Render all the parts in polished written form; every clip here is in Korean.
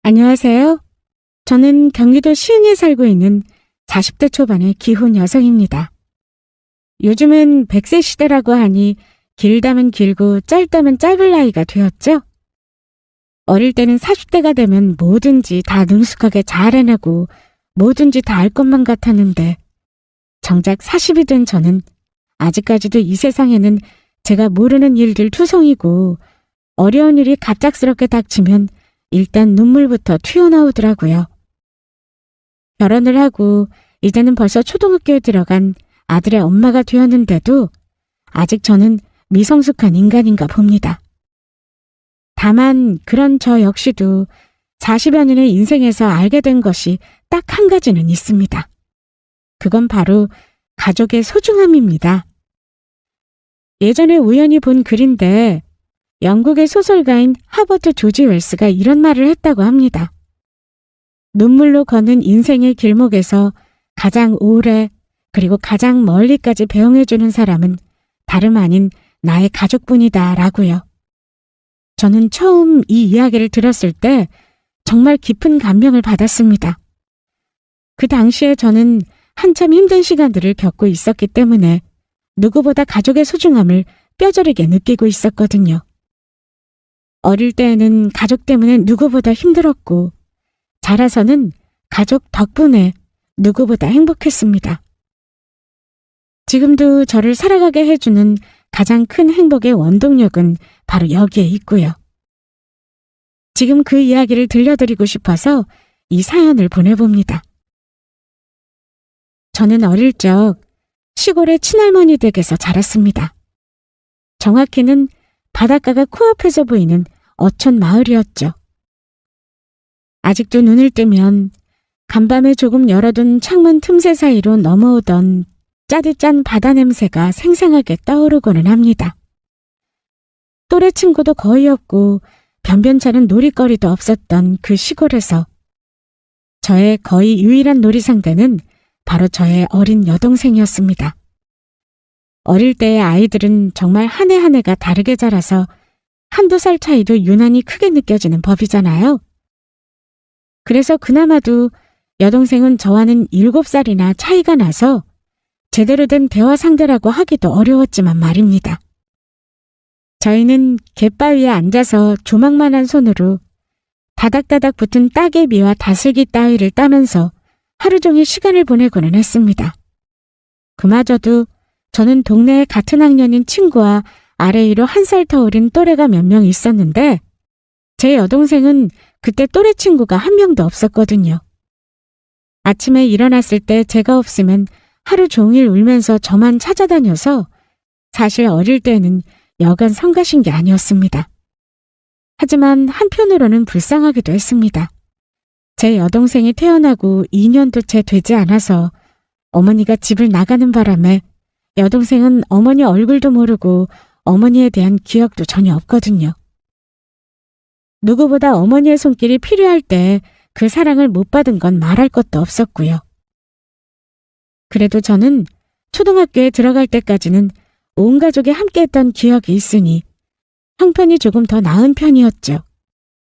안녕하세요. 저는 경기도 시흥에 살고 있는 40대 초반의 기혼 여성입니다. 요즘은 100세 시대라고 하니 길다면 길고 짧다면 짧을 나이가 되었죠? 어릴 때는 40대가 되면 뭐든지 다 능숙하게 잘 해내고 뭐든지 다 알 것만 같았는데 정작 40이 된 저는 아직까지도 이 세상에는 제가 모르는 일들 투성이고 어려운 일이 갑작스럽게 닥치면 일단 눈물부터 튀어나오더라고요. 결혼을 하고 이제는 벌써 초등학교에 들어간 아들의 엄마가 되었는데도 아직 저는 미성숙한 인간인가 봅니다. 다만 그런 저 역시도 40여 년의 인생에서 알게 된 것이 딱 한 가지는 있습니다. 그건 바로 가족의 소중함입니다. 예전에 우연히 본 글인데 영국의 소설가인 하버트 조지 웰스가 이런 말을 했다고 합니다. 눈물로 걷는 인생의 길목에서 가장 오래 그리고 가장 멀리까지 배웅해주는 사람은 다름 아닌 나의 가족뿐이다 라고요. 저는 처음 이 이야기를 들었을 때 정말 깊은 감명을 받았습니다. 그 당시에 저는 한참 힘든 시간들을 겪고 있었기 때문에 누구보다 가족의 소중함을 뼈저리게 느끼고 있었거든요. 어릴 때에는 가족 때문에 누구보다 힘들었고 자라서는 가족 덕분에 누구보다 행복했습니다. 지금도 저를 살아가게 해주는 가장 큰 행복의 원동력은 바로 여기에 있고요. 지금 그 이야기를 들려드리고 싶어서 이 사연을 보내봅니다. 저는 어릴 적 시골의 친할머니 댁에서 자랐습니다. 정확히는 바닷가가 코앞에서 보이는 어촌 마을이었죠. 아직도 눈을 뜨면 간밤에 조금 열어둔 창문 틈새 사이로 넘어오던 짜디짠 바다 냄새가 생생하게 떠오르고는 합니다. 또래 친구도 거의 없고 변변찮은 놀이거리도 없었던 그 시골에서 저의 거의 유일한 놀이 상대는 바로 저의 어린 여동생이었습니다. 어릴 때의 아이들은 정말 한 해 한 해가 다르게 자라서 한두 살 차이도 유난히 크게 느껴지는 법이잖아요. 그래서 그나마도 여동생은 저와는 7살이나 차이가 나서 제대로 된 대화 상대라고 하기도 어려웠지만 말입니다. 저희는 갯바위에 앉아서 조망만한 손으로 다닥다닥 붙은 따개비와 다슬기 따위를 따면서 하루 종일 시간을 보내고는 했습니다. 그마저도 저는 동네의 같은 학년인 친구와 아래 위로 1살 더 어린 또래가 몇 명 있었는데 제 여동생은 그때 또래 친구가 한 명도 없었거든요. 아침에 일어났을 때 제가 없으면 하루 종일 울면서 저만 찾아다녀서 사실 어릴 때는 여간 성가신 게 아니었습니다. 하지만 한편으로는 불쌍하기도 했습니다. 제 여동생이 태어나고 2년도 채 되지 않아서 어머니가 집을 나가는 바람에 여동생은 어머니 얼굴도 모르고 어머니에 대한 기억도 전혀 없거든요. 누구보다 어머니의 손길이 필요할 때 그 사랑을 못 받은 건 말할 것도 없었고요. 그래도 저는 초등학교에 들어갈 때까지는 온 가족이 함께했던 기억이 있으니 형편이 조금 더 나은 편이었죠.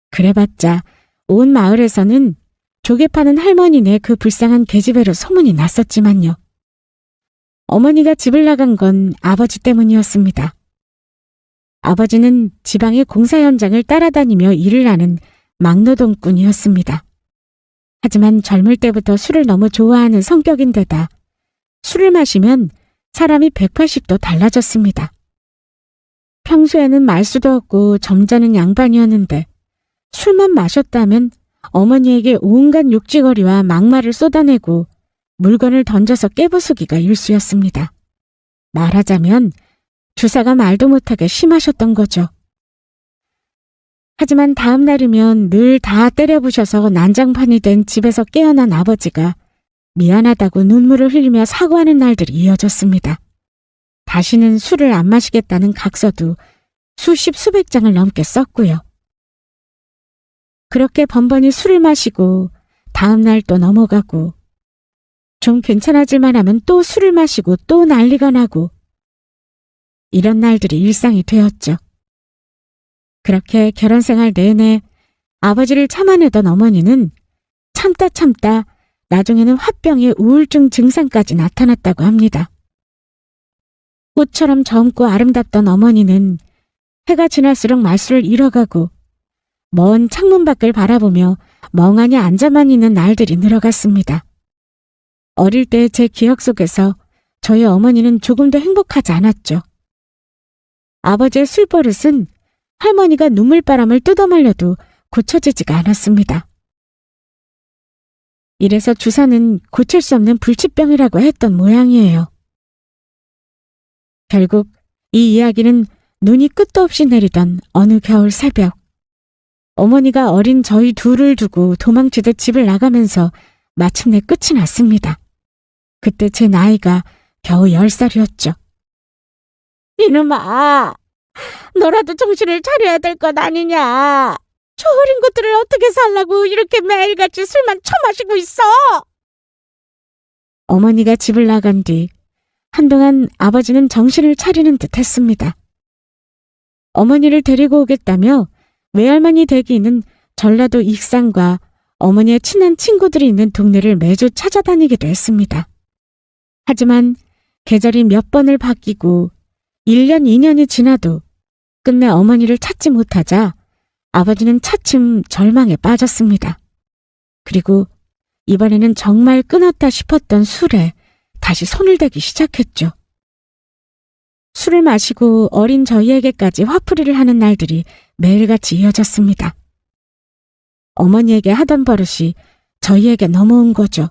그래봤자 온 마을에서는 조개 파는 할머니네 그 불쌍한 계집애로 소문이 났었지만요. 어머니가 집을 나간 건 아버지 때문이었습니다. 아버지는 지방의 공사 현장을 따라다니며 일을 하는 막노동꾼이었습니다. 하지만 젊을 때부터 술을 너무 좋아하는 성격인데다 술을 마시면 사람이 180도 달라졌습니다. 평소에는 말수도 없고 점잖은 양반이었는데 술만 마셨다면 어머니에게 온갖 욕지거리와 막말을 쏟아내고 물건을 던져서 깨부수기가 일쑤였습니다. 말하자면 주사가 말도 못하게 심하셨던 거죠. 하지만 다음 날이면 늘 다 때려부셔서 난장판이 된 집에서 깨어난 아버지가 미안하다고 눈물을 흘리며 사과하는 날들이 이어졌습니다. 다시는 술을 안 마시겠다는 각서도 수십 수백 장을 넘게 썼고요. 그렇게 번번이 술을 마시고 다음 날 또 넘어가고 좀 괜찮아질만 하면 또 술을 마시고 또 난리가 나고 이런 날들이 일상이 되었죠. 그렇게 결혼 생활 내내 아버지를 참아내던 어머니는 참다 참다 나중에는 화병에 우울증 증상까지 나타났다고 합니다. 꽃처럼 젊고 아름답던 어머니는 해가 지날수록 말수를 잃어가고 먼 창문 밖을 바라보며 멍하니 앉아만 있는 날들이 늘어갔습니다. 어릴 때 제 기억 속에서 저희 어머니는 조금도 행복하지 않았죠. 아버지의 술버릇은 할머니가 눈물바람을 뜯어말려도 고쳐지지가 않았습니다. 이래서 주사는 고칠 수 없는 불치병이라고 했던 모양이에요. 결국 이 이야기는 눈이 끝도 없이 내리던 어느 겨울 새벽, 어머니가 어린 저희 둘을 두고 도망치듯 집을 나가면서 마침내 끝이 났습니다. 그때 제 나이가 겨우 10살이었죠. 이놈아, 너라도 정신을 차려야 될 것 아니냐. 저 어린 것들을 어떻게 살라고 이렇게 매일같이 술만 처마시고 있어. 어머니가 집을 나간 뒤 한동안 아버지는 정신을 차리는 듯 했습니다. 어머니를 데리고 오겠다며 외할머니 댁이 있는 전라도 익산과 어머니의 친한 친구들이 있는 동네를 매주 찾아다니기도 했습니다. 하지만 계절이 몇 번을 바뀌고 1년, 2년이 지나도 끝내 어머니를 찾지 못하자 아버지는 차츰 절망에 빠졌습니다. 그리고 이번에는 정말 끊었다 싶었던 술에 다시 손을 대기 시작했죠. 술을 마시고 어린 저희에게까지 화풀이를 하는 날들이 매일같이 이어졌습니다. 어머니에게 하던 버릇이 저희에게 넘어온 거죠.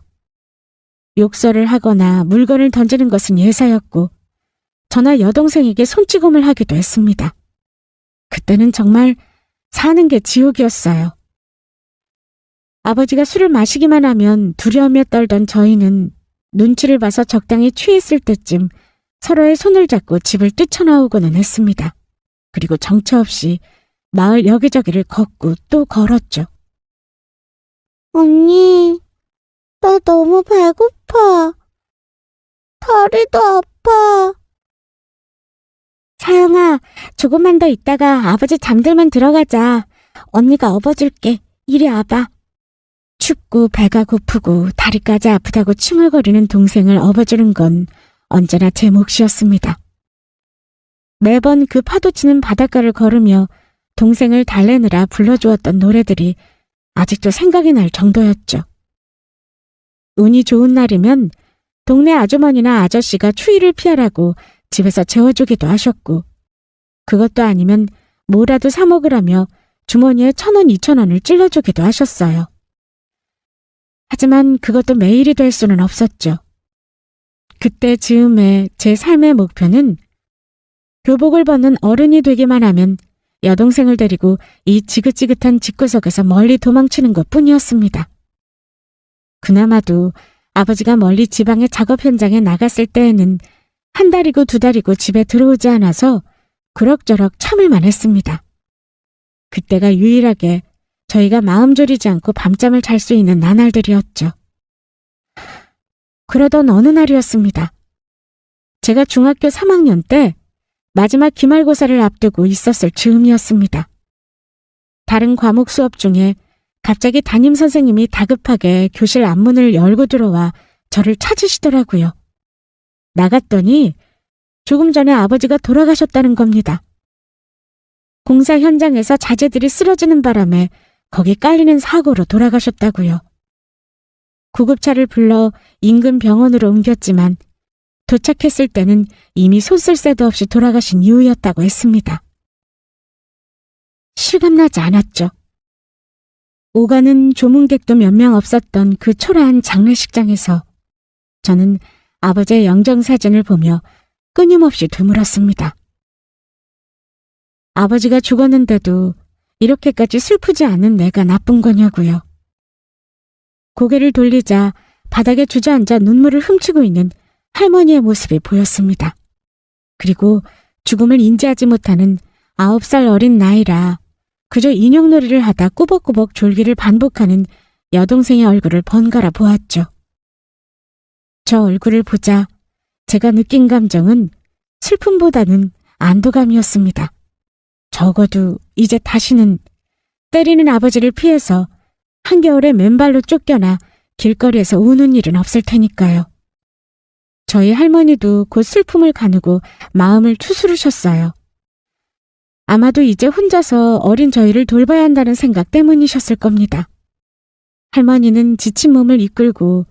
욕설을 하거나 물건을 던지는 것은 예사였고 저나 여동생에게 손찌검을 하기도 했습니다. 그때는 정말 사는 게 지옥이었어요. 아버지가 술을 마시기만 하면 두려움에 떨던 저희는 눈치를 봐서 적당히 취했을 때쯤 서로의 손을 잡고 집을 뛰쳐나오고는 했습니다. 그리고 정처 없이 마을 여기저기를 걷고 또 걸었죠. 언니, 나 너무 배고파. 다리도 아파. 사영아, 조금만 더 있다가 아버지 잠들면 들어가자. 언니가 업어줄게. 이리 와봐. 춥고 배가 고프고 다리까지 아프다고 칭얼거리는 동생을 업어주는 건 언제나 제 몫이었습니다. 매번 그 파도치는 바닷가를 걸으며 동생을 달래느라 불러주었던 노래들이 아직도 생각이 날 정도였죠. 운이 좋은 날이면 동네 아주머니나 아저씨가 추위를 피하라고 집에서 재워주기도 하셨고, 그것도 아니면 뭐라도 사 먹으라며 주머니에 1,000원, 2,000원을 찔러주기도 하셨어요. 하지만 그것도 매일이 될 수는 없었죠. 그때 즈음에 제 삶의 목표는 교복을 벗는 어른이 되기만 하면 여동생을 데리고 이 지긋지긋한 집구석에서 멀리 도망치는 것뿐이었습니다. 그나마도 아버지가 멀리 지방의 작업 현장에 나갔을 때에는 한 달이고 두 달이고 집에 들어오지 않아서 그럭저럭 참을만 했습니다. 그때가 유일하게 저희가 마음 졸이지 않고 밤잠을 잘 수 있는 나날들이었죠. 그러던 어느 날이었습니다. 제가 중학교 3학년 때 마지막 기말고사를 앞두고 있었을 즈음이었습니다. 다른 과목 수업 중에 갑자기 담임선생님이 다급하게 교실 앞문을 열고 들어와 저를 찾으시더라고요. 나갔더니 조금 전에 아버지가 돌아가셨다는 겁니다. 공사 현장에서 자재들이 쓰러지는 바람에 거기 깔리는 사고로 돌아가셨다고요. 구급차를 불러 인근 병원으로 옮겼지만 도착했을 때는 이미 손쓸 새도 없이 돌아가신 이후였다고 했습니다. 실감나지 않았죠. 오가는 조문객도 몇 명 없었던 그 초라한 장례식장에서 저는 아버지의 영정사진을 보며 끊임없이 되물었습니다. 아버지가 죽었는데도 이렇게까지 슬프지 않은 내가 나쁜 거냐고요. 고개를 돌리자 바닥에 주저앉아 눈물을 훔치고 있는 할머니의 모습이 보였습니다. 그리고 죽음을 인지하지 못하는 9살 어린 나이라 그저 인형놀이를 하다 꾸벅꾸벅 졸기를 반복하는 여동생의 얼굴을 번갈아 보았죠. 저 얼굴을 보자 제가 느낀 감정은 슬픔보다는 안도감이었습니다. 적어도 이제 다시는 때리는 아버지를 피해서 한겨울에 맨발로 쫓겨나 길거리에서 우는 일은 없을 테니까요. 저희 할머니도 곧 슬픔을 가누고 마음을 추스르셨어요. 아마도 이제 혼자서 어린 저희를 돌봐야 한다는 생각 때문이셨을 겁니다. 할머니는 지친 몸을 이끌고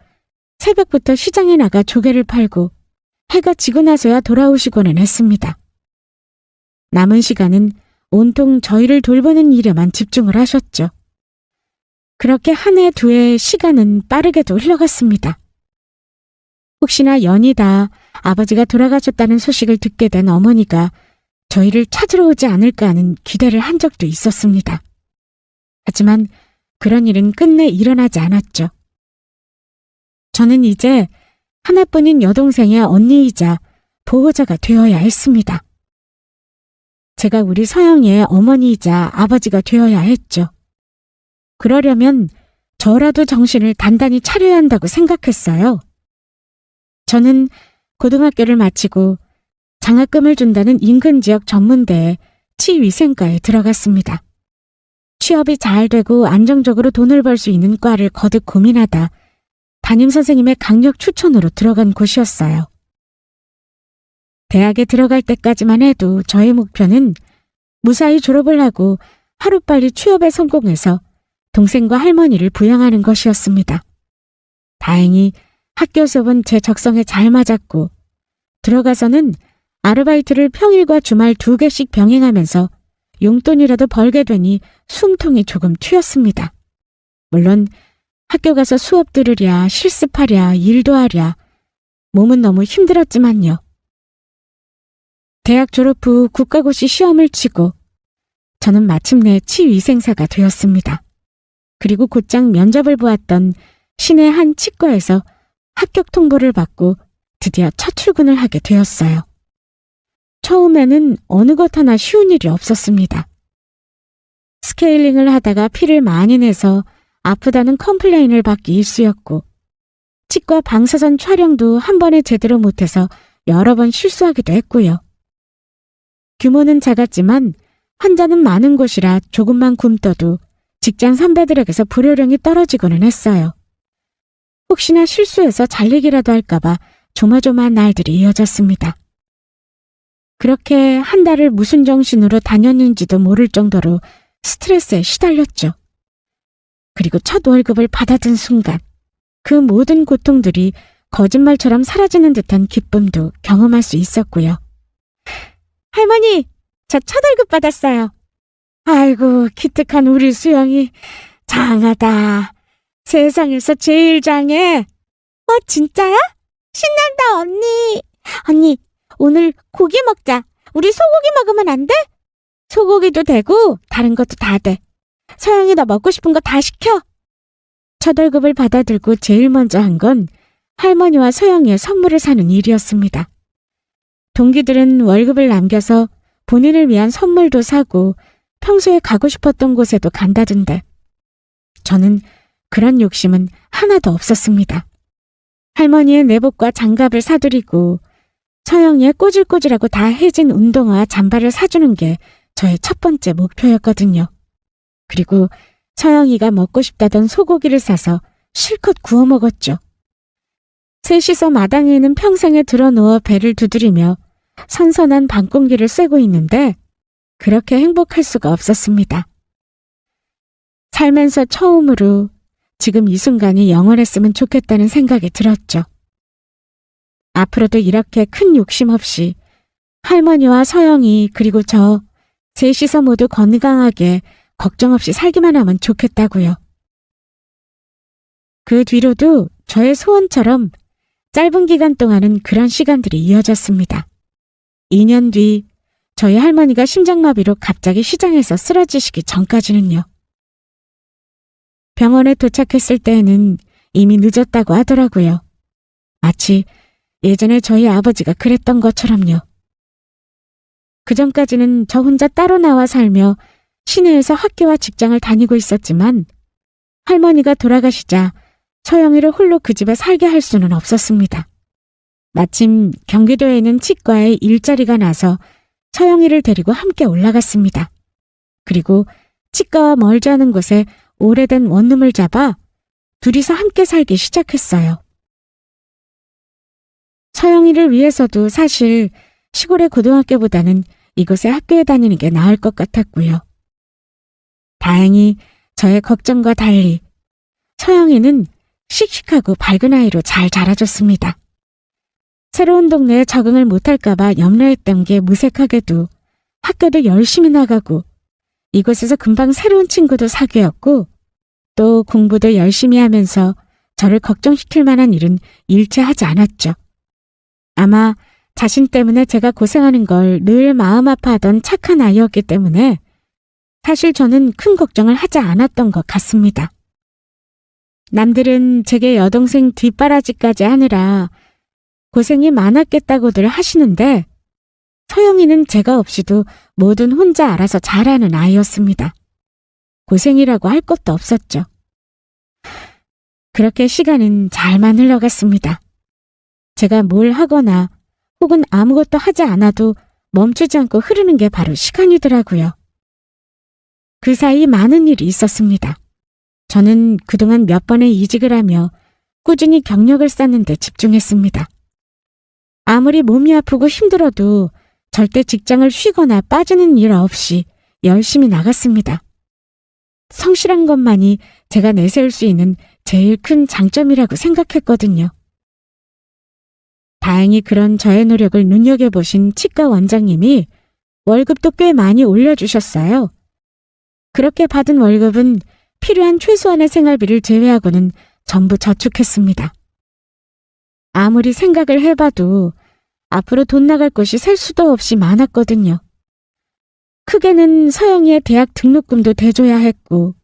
새벽부터 시장에 나가 조개를 팔고 해가 지고 나서야 돌아오시고는 했습니다. 남은 시간은 온통 저희를 돌보는 일에만 집중을 하셨죠. 그렇게 한 해 두 해 시간은 빠르게도 흘러갔습니다. 혹시나 연이다 아버지가 돌아가셨다는 소식을 듣게 된 어머니가 저희를 찾으러 오지 않을까 하는 기대를 한 적도 있었습니다. 하지만 그런 일은 끝내 일어나지 않았죠. 저는 이제 하나뿐인 여동생의 언니이자 보호자가 되어야 했습니다. 제가 우리 서영이의 어머니이자 아버지가 되어야 했죠. 그러려면 저라도 정신을 단단히 차려야 한다고 생각했어요. 저는 고등학교를 마치고 장학금을 준다는 인근 지역 전문대에 치위생과에 들어갔습니다. 취업이 잘 되고 안정적으로 돈을 벌 수 있는 과를 거듭 고민하다 담임선생님의 강력 추천으로 들어간 곳이었어요. 대학에 들어갈 때까지만 해도 저의 목표는 무사히 졸업을 하고 하루빨리 취업에 성공해서 동생과 할머니를 부양하는 것이었습니다. 다행히 학교 수업은 제 적성에 잘 맞았고 들어가서는 아르바이트를 평일과 주말 2개씩 병행하면서 용돈이라도 벌게 되니 숨통이 조금 트였습니다. 물론 학교 가서 수업 들으랴 실습하랴 일도 하랴 몸은 너무 힘들었지만요. 대학 졸업 후 국가고시 시험을 치고 저는 마침내 치위생사가 되었습니다. 그리고 곧장 면접을 보았던 시내 한 치과에서 합격 통보를 받고 드디어 첫 출근을 하게 되었어요. 처음에는 어느 것 하나 쉬운 일이 없었습니다. 스케일링을 하다가 피를 많이 내서 아프다는 컴플레인을 받기 일쑤였고 치과 방사선 촬영도 한 번에 제대로 못해서 여러 번 실수하기도 했고요. 규모는 작았지만 환자는 많은 곳이라 조금만 굼떠도 직장 선배들에게서 불효령이 떨어지고는 했어요. 혹시나 실수해서 잘리기라도 할까봐 조마조마한 날들이 이어졌습니다. 그렇게 한 달을 무슨 정신으로 다녔는지도 모를 정도로 스트레스에 시달렸죠. 그리고 첫 월급을 받아든 순간 그 모든 고통들이 거짓말처럼 사라지는 듯한 기쁨도 경험할 수 있었고요. 할머니, 저 첫 월급 받았어요. 아이고, 기특한 우리 수영이 장하다. 세상에서 제일 장해. 진짜야? 신난다, 언니. 언니, 오늘 고기 먹자. 우리 소고기 먹으면 안 돼? 소고기도 되고 다른 것도 다 돼. 서영이 너 먹고 싶은 거 다 시켜. 첫 월급을 받아들고 제일 먼저 한 건 할머니와 서영이의 선물을 사는 일이었습니다. 동기들은 월급을 남겨서 본인을 위한 선물도 사고 평소에 가고 싶었던 곳에도 간다던데 저는 그런 욕심은 하나도 없었습니다. 할머니의 내복과 장갑을 사드리고 서영이의 꼬질꼬질하고 다 해진 운동화와 잠바를 사주는 게 저의 첫 번째 목표였거든요. 그리고 서영이가 먹고 싶다던 소고기를 사서 실컷 구워 먹었죠. 셋이서 마당에는 평상에 들어누워 배를 두드리며 선선한 밤공기를 쐬고 있는데 그렇게 행복할 수가 없었습니다. 살면서 처음으로 지금 이 순간이 영원했으면 좋겠다는 생각이 들었죠. 앞으로도 이렇게 큰 욕심 없이 할머니와 서영이 그리고 저 셋이서 모두 건강하게 걱정 없이 살기만 하면 좋겠다고요. 그 뒤로도 저의 소원처럼 짧은 기간 동안은 그런 시간들이 이어졌습니다. 2년 뒤 저희 할머니가 심장마비로 갑자기 시장에서 쓰러지시기 전까지는요. 병원에 도착했을 때에는 이미 늦었다고 하더라고요. 마치 예전에 저희 아버지가 그랬던 것처럼요. 그전까지는 저 혼자 따로 나와 살며 시내에서 학교와 직장을 다니고 있었지만 할머니가 돌아가시자 서영이를 홀로 그 집에 살게 할 수는 없었습니다. 마침 경기도에 있는 치과에 일자리가 나서 서영이를 데리고 함께 올라갔습니다. 그리고 치과와 멀지 않은 곳에 오래된 원룸을 잡아 둘이서 함께 살기 시작했어요. 서영이를 위해서도 사실 시골의 고등학교보다는 이곳의 학교에 다니는 게 나을 것 같았고요. 다행히 저의 걱정과 달리 서영이는 씩씩하고 밝은 아이로 잘 자라줬습니다. 새로운 동네에 적응을 못할까봐 염려했던 게 무색하게도 학교도 열심히 나가고 이곳에서 금방 새로운 친구도 사귀었고 또 공부도 열심히 하면서 저를 걱정시킬 만한 일은 일체 하지 않았죠. 아마 자신 때문에 제가 고생하는 걸 늘 마음 아파하던 착한 아이였기 때문에 사실 저는 큰 걱정을 하지 않았던 것 같습니다. 남들은 제게 여동생 뒷바라지까지 하느라 고생이 많았겠다고들 하시는데 서영이는 제가 없이도 뭐든 혼자 알아서 잘하는 아이였습니다. 고생이라고 할 것도 없었죠. 그렇게 시간은 잘만 흘러갔습니다. 제가 뭘 하거나 혹은 아무것도 하지 않아도 멈추지 않고 흐르는 게 바로 시간이더라고요. 그 사이 많은 일이 있었습니다. 저는 그동안 몇 번의 이직을 하며 꾸준히 경력을 쌓는 데 집중했습니다. 아무리 몸이 아프고 힘들어도 절대 직장을 쉬거나 빠지는 일 없이 열심히 나갔습니다. 성실한 것만이 제가 내세울 수 있는 제일 큰 장점이라고 생각했거든요. 다행히 그런 저의 노력을 눈여겨보신 치과 원장님이 월급도 꽤 많이 올려주셨어요. 그렇게 받은 월급은 필요한 최소한의 생활비를 제외하고는 전부 저축했습니다. 아무리 생각을 해봐도 앞으로 돈 나갈 곳이 셀 수도 없이 많았거든요. 크게는 서영이의 대학 등록금도 대줘야 했고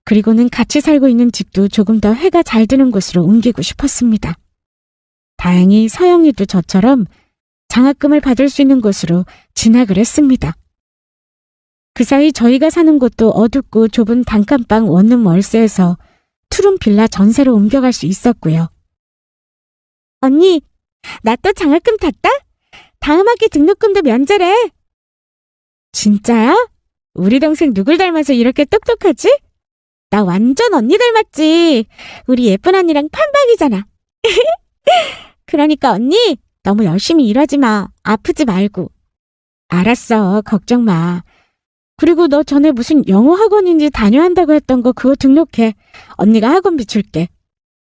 그리고는 같이 살고 있는 집도 조금 더 해가 잘 드는 곳으로 옮기고 싶었습니다. 다행히 서영이도 저처럼 장학금을 받을 수 있는 곳으로 진학을 했습니다. 그 사이 저희가 사는 곳도 어둡고 좁은 단칸방 원룸 월세에서 투룸 빌라 전세로 옮겨갈 수 있었고요. 언니, 나 또 장학금 탔다? 다음 학기 등록금도 면제래. 진짜야? 우리 동생 누굴 닮아서 이렇게 똑똑하지? 나 완전 언니 닮았지. 우리 예쁜 언니랑 판박이잖아. 그러니까 언니, 너무 열심히 일하지 마. 아프지 말고. 알았어, 걱정 마. 그리고 너 전에 무슨 영어 학원인지 다녀한다고 했던 거 그거 등록해. 언니가 학원비 줄게.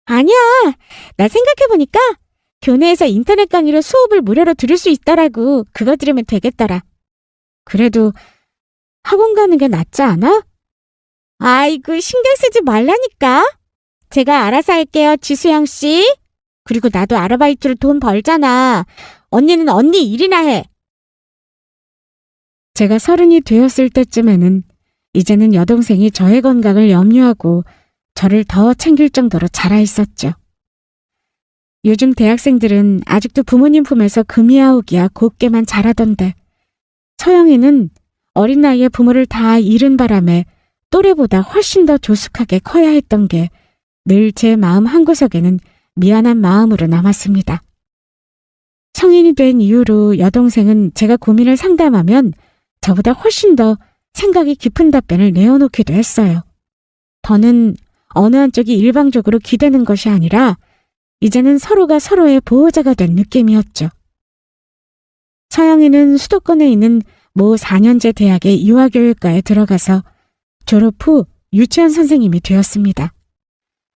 아니야, 나 생각해보니까 교내에서 인터넷 강의로 수업을 무료로 들을 수 있더라고. 그거 들으면 되겠더라. 그래도 학원 가는 게 낫지 않아? 아이고, 신경 쓰지 말라니까. 제가 알아서 할게요, 지수영 씨. 그리고 나도 아르바이트로 돈 벌잖아. 언니는 언니 일이나 해. 제가 30이 되었을 때쯤에는 이제는 여동생이 저의 건강을 염려하고 저를 더 챙길 정도로 자라 있었죠. 요즘 대학생들은 아직도 부모님 품에서 금이야오기야 곱게만 자라던데 서영이는 어린 나이에 부모를 다 잃은 바람에 또래보다 훨씬 더 조숙하게 커야 했던 게 늘 제 마음 한구석에는 미안한 마음으로 남았습니다. 성인이 된 이후로 여동생은 제가 고민을 상담하면 저보다 훨씬 더 생각이 깊은 답변을 내어놓기도 했어요. 더는 어느 한쪽이 일방적으로 기대는 것이 아니라 이제는 서로가 서로의 보호자가 된 느낌이었죠. 서영이는 수도권에 있는 모 4년제 대학의 유아교육과에 들어가서 졸업 후 유치원 선생님이 되었습니다.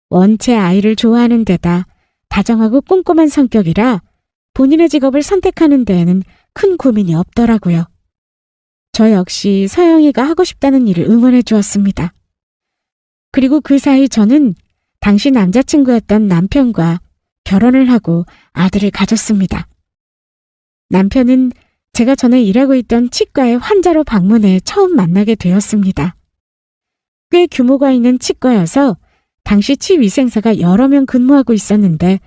원체 아이를 좋아하는 데다 다정하고 꼼꼼한 성격이라 본인의 직업을 선택하는 데에는 큰 고민이 없더라고요. 저 역시 서영이가 하고 싶다는 일을 응원해 주었습니다. 그리고 그 사이 저는 당시 남자친구였던 남편과 결혼을 하고 아들을 가졌습니다. 남편은 제가 전에 일하고 있던 치과에 환자로 방문해 처음 만나게 되었습니다. 꽤 규모가 있는 치과여서 당시 치위생사가 여러 명 근무하고 있었는데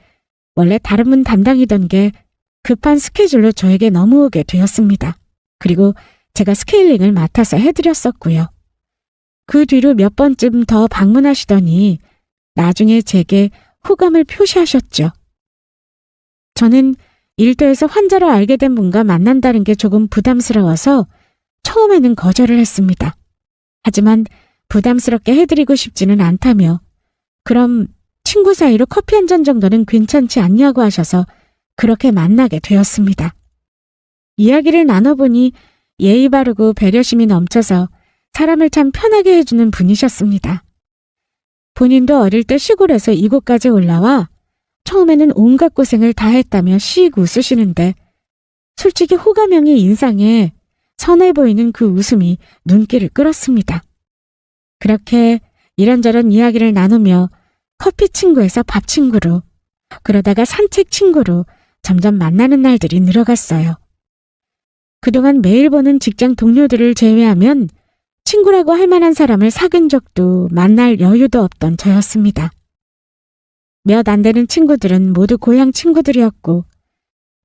원래 다른 분 담당이던 게 급한 스케줄로 저에게 넘어오게 되었습니다. 그리고 제가 스케일링을 맡아서 해드렸었고요. 그 뒤로 몇 번쯤 더 방문하시더니 나중에 제게 호감을 표시하셨죠. 저는 일터에서 환자로 알게 된 분과 만난다는 게 조금 부담스러워서 처음에는 거절을 했습니다. 하지만 부담스럽게 해드리고 싶지는 않다며 그럼 친구 사이로 커피 한 잔 정도는 괜찮지 않냐고 하셔서 그렇게 만나게 되었습니다. 이야기를 나눠보니 예의 바르고 배려심이 넘쳐서 사람을 참 편하게 해주는 분이셨습니다. 본인도 어릴 때 시골에서 이곳까지 올라와 처음에는 온갖 고생을 다 했다며 씩 웃으시는데 솔직히 호감형의 인상에 선해 보이는 그 웃음이 눈길을 끌었습니다. 그렇게 이런저런 이야기를 나누며 커피 친구에서 밥 친구로 그러다가 산책 친구로 점점 만나는 날들이 늘어갔어요. 그동안 매일 보는 직장 동료들을 제외하면 친구라고 할 만한 사람을 사귄 적도 만날 여유도 없던 저였습니다. 몇 안 되는 친구들은 모두 고향 친구들이었고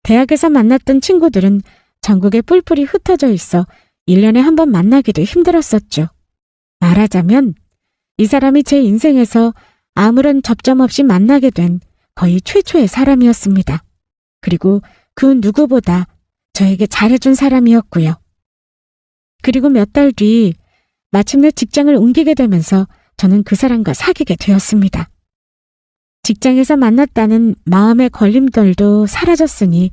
대학에서 만났던 친구들은 전국에 뿔뿔이 흩어져 있어 1년에 한 번 만나기도 힘들었었죠. 말하자면 이 사람이 제 인생에서 아무런 접점 없이 만나게 된 거의 최초의 사람이었습니다. 그리고 그 누구보다 저에게 잘해준 사람이었고요. 그리고 몇 달 뒤 마침내 직장을 옮기게 되면서 저는 그 사람과 사귀게 되었습니다. 직장에서 만났다는 마음의 걸림돌도 사라졌으니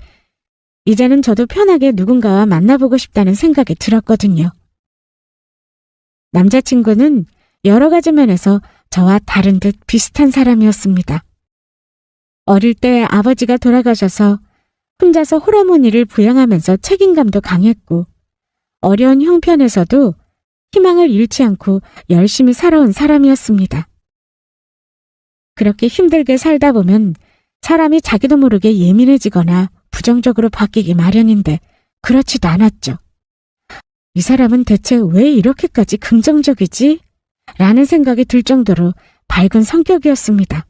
이제는 저도 편하게 누군가와 만나보고 싶다는 생각이 들었거든요. 남자친구는 여러 가지 면에서 저와 다른 듯 비슷한 사람이었습니다. 어릴 때 아버지가 돌아가셔서 혼자서 홀어머니를 부양하면서 책임감도 강했고 어려운 형편에서도 희망을 잃지 않고 열심히 살아온 사람이었습니다. 그렇게 힘들게 살다 보면 사람이 자기도 모르게 예민해지거나 부정적으로 바뀌기 마련인데 그렇지도 않았죠. 이 사람은 대체 왜 이렇게까지 긍정적이지? 라는 생각이 들 정도로 밝은 성격이었습니다.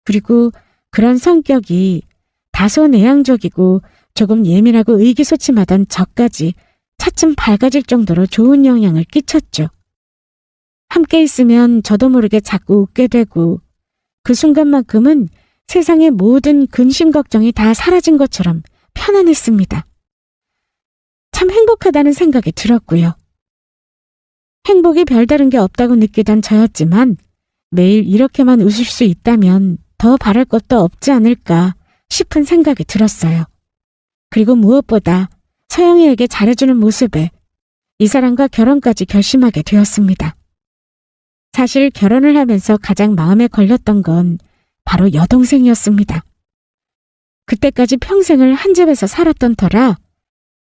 그리고 그런 성격이 다소 내향적이고 조금 예민하고 의기소침하던 저까지 차츰 밝아질 정도로 좋은 영향을 끼쳤죠. 함께 있으면 저도 모르게 자꾸 웃게 되고 그 순간만큼은 세상의 모든 근심 걱정이 다 사라진 것처럼 편안했습니다. 참 행복하다는 생각이 들었고요. 행복이 별다른 게 없다고 느끼던 저였지만 매일 이렇게만 웃을 수 있다면 더 바랄 것도 없지 않을까 싶은 생각이 들었어요. 그리고 무엇보다 서영이에게 잘해주는 모습에 이 사람과 결혼까지 결심하게 되었습니다. 사실 결혼을 하면서 가장 마음에 걸렸던 건 바로 여동생이었습니다. 그때까지 평생을 한 집에서 살았던 터라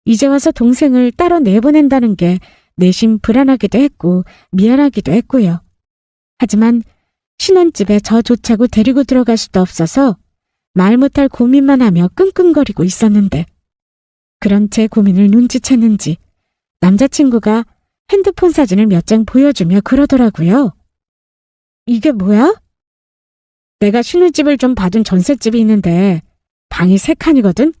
이제 와서 동생을 따로 내보낸다는 게 내심 불안하기도 했고 미안하기도 했고요. 하지만 신혼집에 저조차고 데리고 들어갈 수도 없어서 말 못할 고민만 하며 끙끙거리고 있었는데 그런 제 고민을 눈치챘는지 남자친구가 핸드폰 사진을 몇 장 보여주며 그러더라고요. 이게 뭐야? 내가 신혼집을 좀 봐둔 전셋집이 있는데 방이 3칸이거든?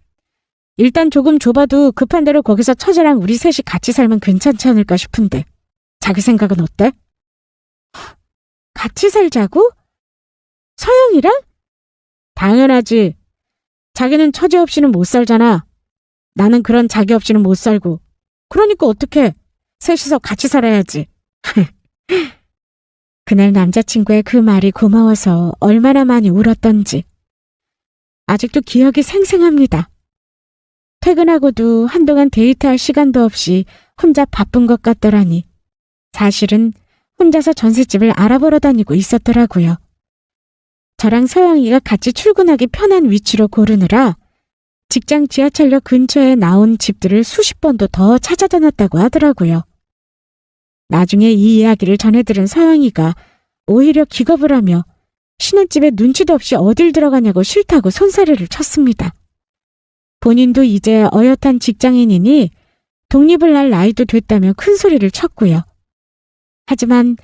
일단 조금 좁아도 급한 대로 거기서 처제랑 우리 셋이 같이 살면 괜찮지 않을까 싶은데 자기 생각은 어때? 같이 살자고? 서영이랑? 당연하지. 자기는 처제 없이는 못 살잖아. 나는 그런 자기 없이는 못 살고. 그러니까 어떡해. 셋이서 같이 살아야지. 그날 남자친구의 그 말이 고마워서 얼마나 많이 울었던지. 아직도 기억이 생생합니다. 퇴근하고도 한동안 데이트할 시간도 없이 혼자 바쁜 것 같더라니. 사실은 혼자서 전셋집을 알아보러 다니고 있었더라고요. 저랑 서영이가 같이 출근하기 편한 위치로 고르느라 직장 지하철역 근처에 나온 집들을 수십 번도 더 찾아다녔다고 하더라고요. 나중에 이 이야기를 전해들은 서영이가 오히려 기겁을 하며 신혼집에 눈치도 없이 어딜 들어가냐고 싫다고 손사래를 쳤습니다. 본인도 이제 어엿한 직장인이니 독립을 할 나이도 됐다며 큰 소리를 쳤고요. 하지만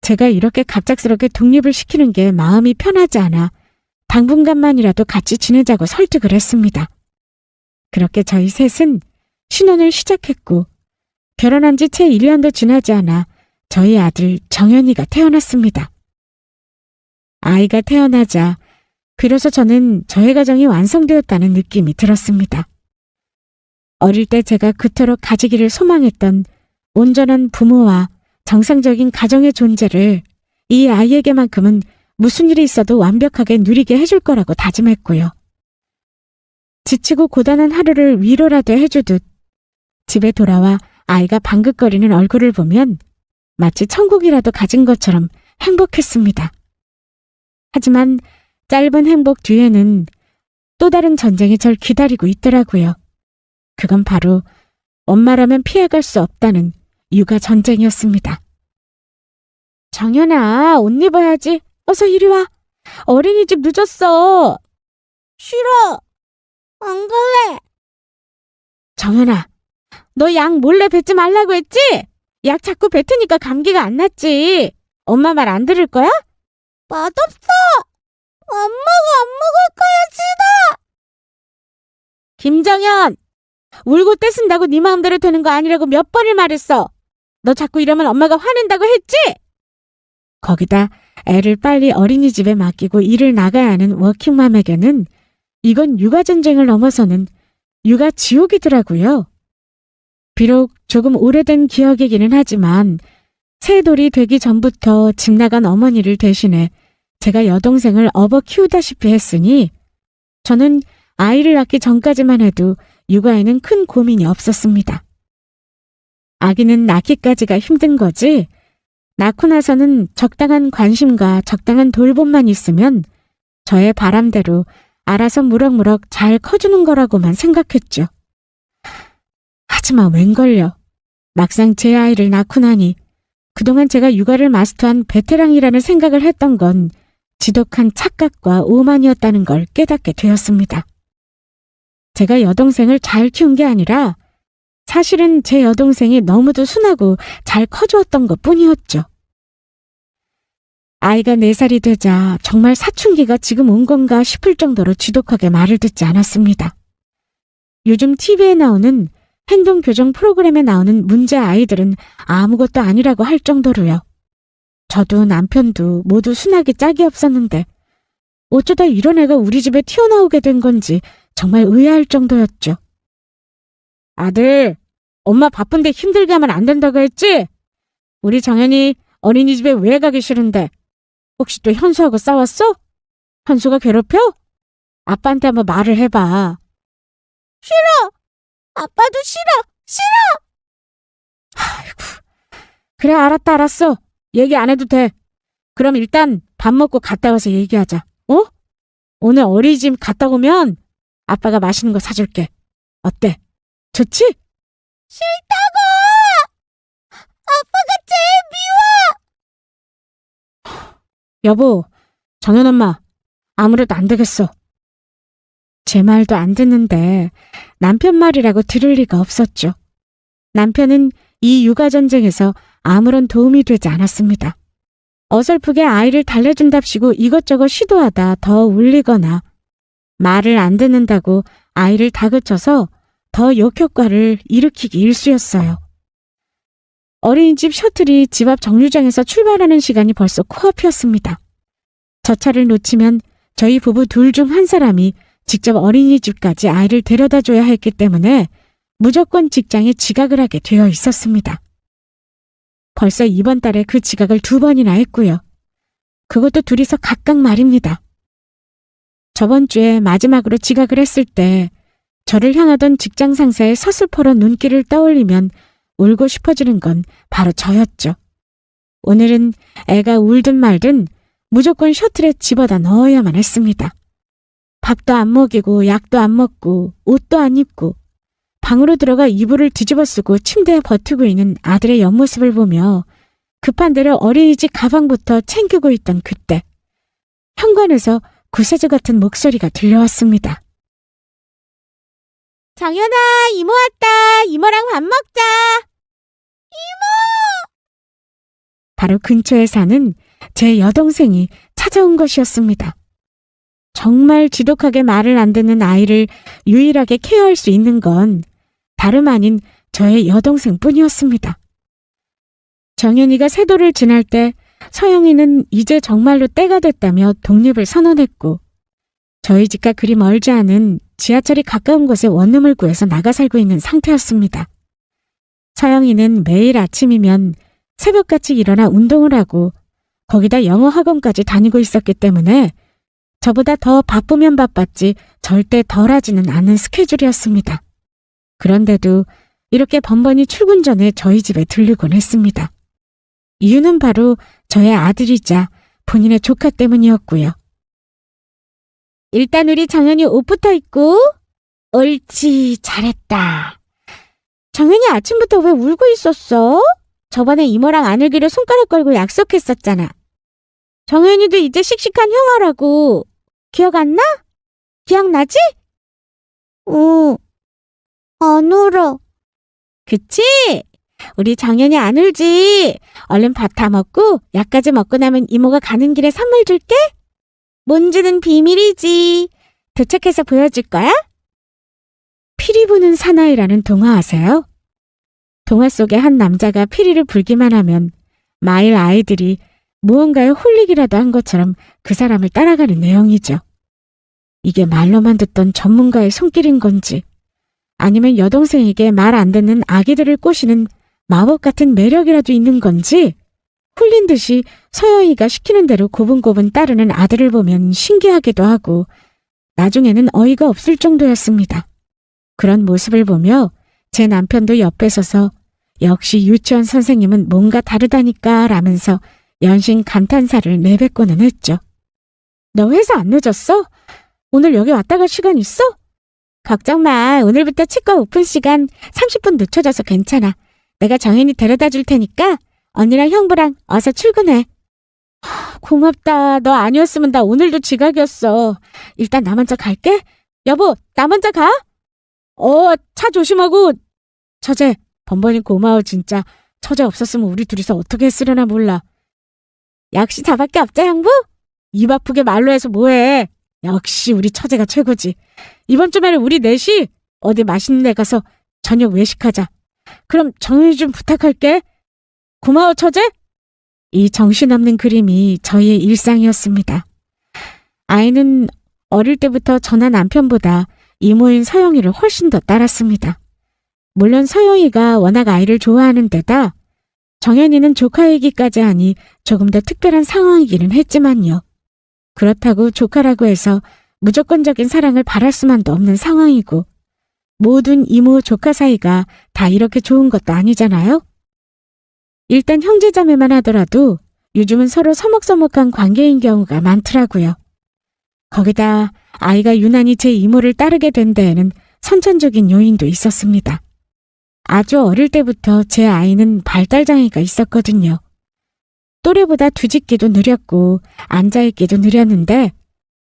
제가 이렇게 갑작스럽게 독립을 시키는 게 마음이 편하지 않아 당분간만이라도 같이 지내자고 설득을 했습니다. 그렇게 저희 셋은 신혼을 시작했고 결혼한 지 채 1년도 지나지 않아 저희 아들 정연이가 태어났습니다. 아이가 태어나자 비로소 저는 저의 가정이 완성되었다는 느낌이 들었습니다. 어릴 때 제가 그토록 가지기를 소망했던 온전한 부모와 정상적인 가정의 존재를 이 아이에게만큼은 무슨 일이 있어도 완벽하게 누리게 해줄 거라고 다짐했고요. 지치고 고단한 하루를 위로라도 해주듯 집에 돌아와 아이가 방긋거리는 얼굴을 보면 마치 천국이라도 가진 것처럼 행복했습니다. 하지만 짧은 행복 뒤에는 또 다른 전쟁이 절 기다리고 있더라고요. 그건 바로 엄마라면 피해갈 수 없다는 육아 전쟁이었습니다. 정연아, 옷 입어야지. 어서 이리 와. 어린이집 늦었어. 싫어. 안 갈래. 정연아, 너 약 몰래 뱉지 말라고 했지? 약 자꾸 뱉으니까 감기가 안 났지. 엄마 말 안 들을 거야? 맛없어. 엄마가 안 먹을 거야, 싫어. 김정연, 울고 떼쓴다고 네 마음대로 되는 거 아니라고 몇 번을 말했어. 너 자꾸 이러면 엄마가 화낸다고 했지? 거기다 애를 빨리 어린이집에 맡기고 일을 나가야 하는 워킹맘에게는 이건 육아전쟁을 넘어서는 육아 지옥이더라고요. 비록 조금 오래된 기억이기는 하지만 새돌이 되기 전부터 집 나간 어머니를 대신해 제가 여동생을 업어 키우다시피 했으니 저는 아이를 낳기 전까지만 해도 육아에는 큰 고민이 없었습니다. 아기는 낳기까지가 힘든 거지 낳고 나서는 적당한 관심과 적당한 돌봄만 있으면 저의 바람대로 알아서 무럭무럭 잘 커주는 거라고만 생각했죠. 하지만 웬걸요. 막상 제 아이를 낳고 나니 그동안 제가 육아를 마스터한 베테랑이라는 생각을 했던 건 지독한 착각과 오만이었다는 걸 깨닫게 되었습니다. 제가 여동생을 잘 키운 게 아니라 사실은 제 여동생이 너무도 순하고 잘 커주었던 것 뿐이었죠. 아이가 4살이 되자 정말 사춘기가 지금 온 건가 싶을 정도로 지독하게 말을 듣지 않았습니다. 요즘 TV에 나오는 행동교정 프로그램에 나오는 문제 아이들은 아무것도 아니라고 할 정도로요. 저도 남편도 모두 순하기 짝이 없었는데 어쩌다 이런 애가 우리 집에 튀어나오게 된 건지 정말 의아할 정도였죠. 아들, 엄마 바쁜데 힘들게 하면 안 된다고 했지? 우리 정연이 어린이집에 왜 가기 싫은데? 혹시 또 현수하고 싸웠어? 현수가 괴롭혀? 아빠한테 한번 말을 해봐. 싫어. 아빠도 싫어. 싫어. 아이고, 그래 알았어. 얘기 안 해도 돼. 그럼 일단 밥 먹고 갔다 와서 얘기하자. 어? 오늘 어린이집 갔다 오면 아빠가 맛있는 거 사줄게. 어때? 좋지? 싫다고. 아빠가 제일 미워. 여보, 정연 엄마, 아무래도 안 되겠어. 제 말도 안 듣는데 남편 말이라고 들을 리가 없었죠. 남편은 이 육아전쟁에서 아무런 도움이 되지 않았습니다. 어설프게 아이를 달래준답시고 이것저것 시도하다 더 울리거나 말을 안 듣는다고 아이를 다그쳐서 더 역효과를 일으키기 일쑤였어요. 어린이집 셔틀이 집 앞 정류장에서 출발하는 시간이 벌써 코앞이었습니다. 저 차를 놓치면 저희 부부 둘 중 한 사람이 직접 어린이집까지 아이를 데려다 줘야 했기 때문에 무조건 직장에 지각을 하게 되어 있었습니다. 벌써 이번 달에 그 지각을 2번이나 했고요. 그것도 둘이서 각각 말입니다. 저번 주에 마지막으로 지각을 했을 때 저를 향하던 직장 상사의 서슬퍼런 눈길을 떠올리면 울고 싶어지는 건 바로 저였죠. 오늘은 애가 울든 말든 무조건 셔틀에 집어다 넣어야만 했습니다. 밥도 안 먹이고 약도 안 먹고 옷도 안 입고 방으로 들어가 이불을 뒤집어 쓰고 침대에 버티고 있는 아들의 옆모습을 보며 급한 대로 어린이집 가방부터 챙기고 있던 그때 현관에서 구세주 같은 목소리가 들려왔습니다. 정연아, 이모 왔다. 이모랑 밥 먹자. 바로 근처에 사는 제 여동생이 찾아온 것이었습니다. 정말 지독하게 말을 안 듣는 아이를 유일하게 케어할 수 있는 건 다름 아닌 저의 여동생뿐이었습니다. 정연이가 세도를 지날 때 서영이는 이제 정말로 때가 됐다며 독립을 선언했고 저희 집과 그리 멀지 않은 지하철이 가까운 곳에 원룸을 구해서 나가 살고 있는 상태였습니다. 서영이는 매일 아침이면 새벽같이 일어나 운동을 하고 거기다 영어 학원까지 다니고 있었기 때문에 저보다 더 바쁘면 바빴지 절대 덜하지는 않은 스케줄이었습니다. 그런데도 이렇게 번번이 출근 전에 저희 집에 들르곤 했습니다. 이유는 바로 저의 아들이자 본인의 조카 때문이었고요. 일단 우리 정연이 옷부터 입고. 옳지, 잘했다. 정연이 아침부터 왜 울고 있었어? 저번에 이모랑 안 울기로 손가락 걸고 약속했었잖아. 정연이도 이제 씩씩한 형아라고. 기억 안 나? 기억나지? 응, 안 울어. 그치? 우리 정연이 안 울지? 얼른 밥 다 먹고 약까지 먹고 나면 이모가 가는 길에 선물 줄게. 뭔지는 비밀이지. 도착해서 보여줄 거야? 피리 부는 사나이라는 동화 아세요? 동화 속에 한 남자가 피리를 불기만 하면 마을 아이들이 무언가에 홀리기라도 한 것처럼 그 사람을 따라가는 내용이죠. 이게 말로만 듣던 전문가의 손길인 건지 아니면 여동생에게 말 안 듣는 아기들을 꼬시는 마법 같은 매력이라도 있는 건지 홀린 듯이 서영이가 시키는 대로 고분고분 따르는 아들을 보면 신기하기도 하고 나중에는 어이가 없을 정도였습니다. 그런 모습을 보며 제 남편도 옆에 서서 역시 유치원 선생님은 뭔가 다르다니까 라면서 연신 감탄사를 내뱉고는 했죠. 너 회사 안 늦었어? 오늘 여기 왔다 갈 시간 있어? 걱정 마. 오늘부터 치과 오픈 시간 30분 늦춰져서 괜찮아. 내가 정연이 데려다 줄 테니까 언니랑 형부랑 어서 출근해. 고맙다. 너 아니었으면 나 오늘도 지각이었어. 일단 나 먼저 갈게. 여보, 나 먼저 가? 차 조심하고. 처제, 번번이 고마워 진짜. 처제 없었으면 우리 둘이서 어떻게 했으려나 몰라. 역시 저밖에 없죠, 형부? 입 아프게 말로 해서 뭐해. 역시 우리 처제가 최고지. 이번 주말에 우리 넷이 어디 맛있는 데 가서 저녁 외식하자. 그럼 정연이 좀 부탁할게. 고마워 처제. 이 정신없는 그림이 저희의 일상이었습니다. 아이는 어릴 때부터 저나 남편보다 이모인 서영이를 훨씬 더 따랐습니다. 물론 서영이가 워낙 아이를 좋아하는 데다 정연이는 조카이기까지 하니 조금 더 특별한 상황이기는 했지만요. 그렇다고 조카라고 해서 무조건적인 사랑을 바랄 수만도 없는 상황이고 모든 이모 조카 사이가 다 이렇게 좋은 것도 아니잖아요. 일단 형제자매만 하더라도 요즘은 서로 서먹서먹한 관계인 경우가 많더라고요. 거기다 아이가 유난히 제 이모를 따르게 된 데에는 선천적인 요인도 있었습니다. 아주 어릴 때부터 제 아이는 발달장애가 있었거든요. 또래보다 뒤집기도 느렸고 앉아있기도 느렸는데